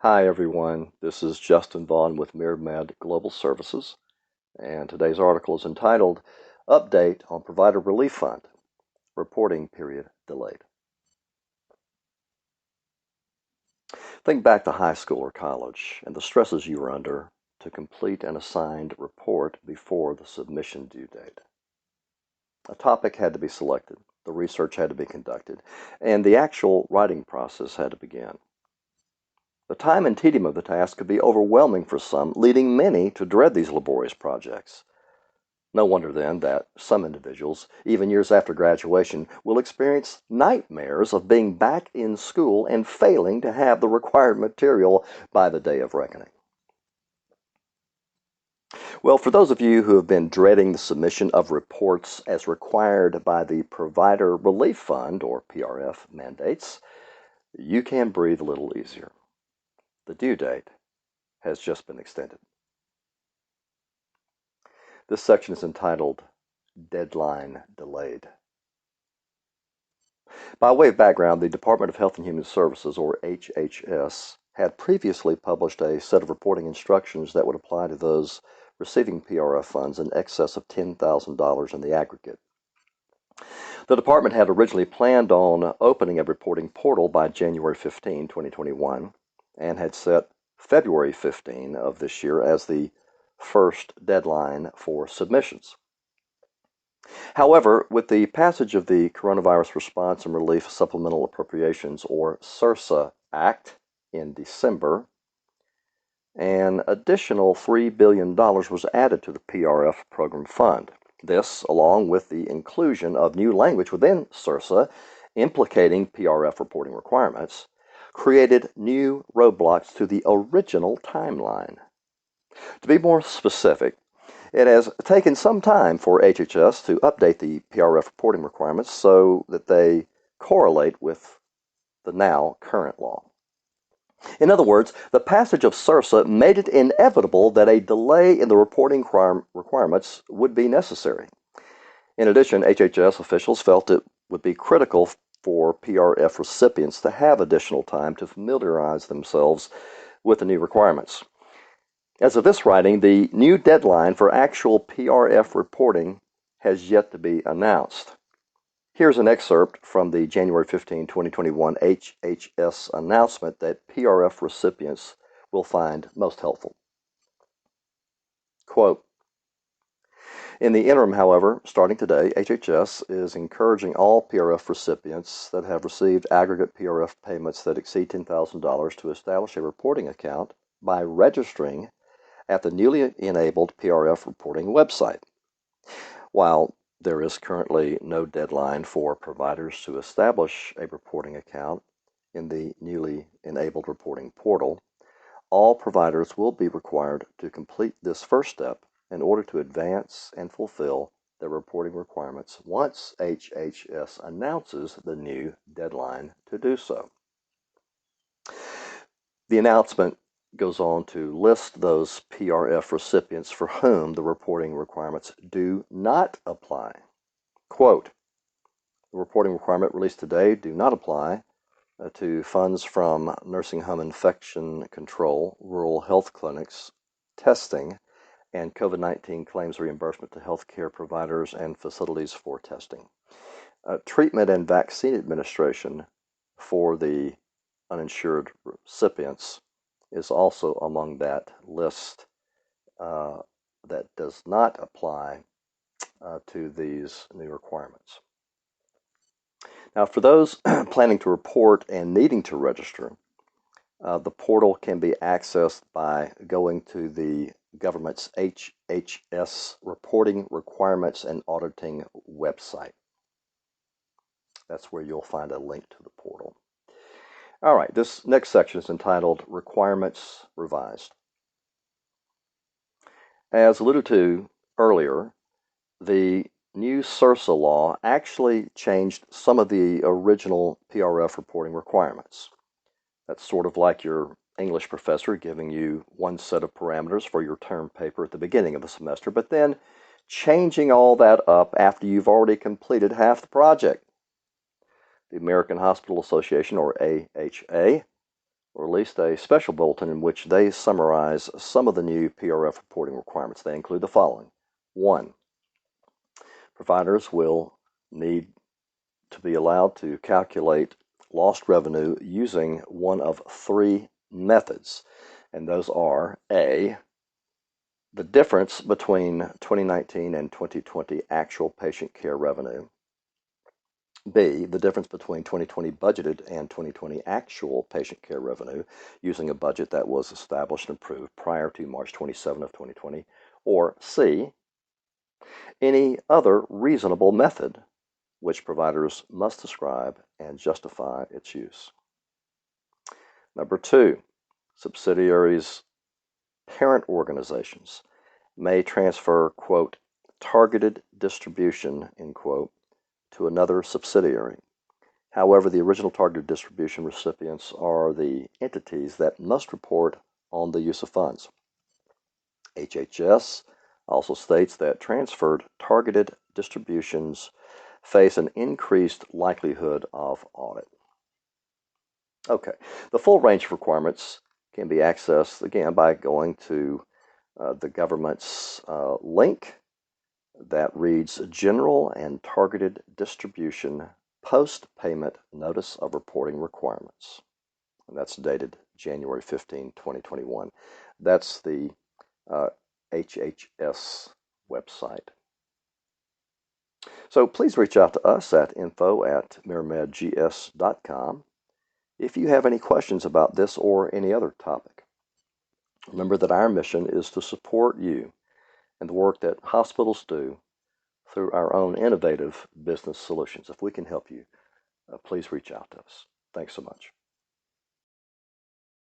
Hi everyone, this is Justin Vaughn with MirrorMed Global Services, and today's article is entitled Update on Provider Relief Fund, Reporting Period Delayed. Think back to high school or college and the stresses you were under to complete an assigned report before the submission due date. A topic had to be selected, the research had to be conducted, and the actual writing process had to begin. The time and tedium of the task could be overwhelming for some, leading many to dread these laborious projects. No wonder then that some individuals, even years after graduation, will experience nightmares of being back in school and failing to have the required material by the day of reckoning. Well, for those of you who have been dreading the submission of reports as required by the Provider Relief Fund, or PRF, mandates, you can breathe a little easier. The due date has just been extended. This section is entitled Deadline Delayed. By way of background, the Department of Health and Human Services, or HHS, had previously published a set of reporting instructions that would apply to those receiving PRF funds in excess of $10,000 in the aggregate. The department had originally planned on opening a reporting portal by January 15, 2021, and had set February 15 of this year as the first deadline for submissions. However, with the passage of the Coronavirus Response and Relief Supplemental Appropriations, or CRRSA Act, in December, an additional $3 billion was added to the PRF program fund. This, along with the inclusion of new language within CRRSA implicating PRF reporting requirements, created new roadblocks to the original timeline. To be more specific, it has taken some time for HHS to update the PRF reporting requirements so that they correlate with the now current law. In other words, the passage of CRRSA made it inevitable that a delay in the reporting requirements would be necessary. In addition, HHS officials felt it would be critical for PRF recipients to have additional time to familiarize themselves with the new requirements. As of this writing, the new deadline for actual PRF reporting has yet to be announced. Here's an excerpt from the January 15, 2021 HHS announcement that PRF recipients will find most helpful. Quote, in the interim, however, starting today, HHS is encouraging all PRF recipients that have received aggregate PRF payments that exceed $10,000 to establish a reporting account by registering at the newly enabled PRF reporting website. While there is currently no deadline for providers to establish a reporting account in the newly enabled reporting portal, all providers will be required to complete this first step in order to advance and fulfill their reporting requirements once HHS announces the new deadline to do so. The announcement goes on to list those PRF recipients for whom the reporting requirements do not apply. Quote, the reporting requirement released today do not apply to funds from nursing home infection control, rural health clinics, testing, and COVID-19 claims reimbursement to healthcare providers and facilities for testing. Treatment and vaccine administration for the uninsured recipients is also among that list that does not apply to these new requirements. Now, for those planning to report and needing to register, the portal can be accessed by going to the government's HHS Reporting Requirements and Auditing website. That's where you'll find a link to the portal. All right, this next section is entitled Requirements Revised. As alluded to earlier, the new CRRSA law actually changed some of the original PRF reporting requirements. That's sort of like your English professor giving you one set of parameters for your term paper at the beginning of the semester, but then changing all that up after you've already completed half the project. The American Hospital Association, or AHA, released a special bulletin in which they summarize some of the new PRF reporting requirements. They include the following. 1. Providers will need to be allowed to calculate lost revenue using one of three methods, and those are A, the difference between 2019 and 2020 actual patient care revenue, B, the difference between 2020 budgeted and 2020 actual patient care revenue using a budget that was established and approved prior to March 27 of 2020, or C, any other reasonable method which providers must describe and justify its use. Number 2, subsidiaries' parent organizations may transfer, quote, targeted distribution, end quote, to another subsidiary. However, the original targeted distribution recipients are the entities that must report on the use of funds. HHS also states that transferred targeted distributions face an increased likelihood of audit. Okay, the full range of requirements can be accessed again by going to the government's link that reads General and Targeted Distribution Post-Payment Notice of Reporting Requirements. And that's dated January 15, 2021. That's the HHS website. So please reach out to us at info@mirmedgs.com if you have any questions about this or any other topic. Remember that our mission is to support you and the work that hospitals do through our own innovative business solutions. If we can help you, please reach out to us. Thanks so much.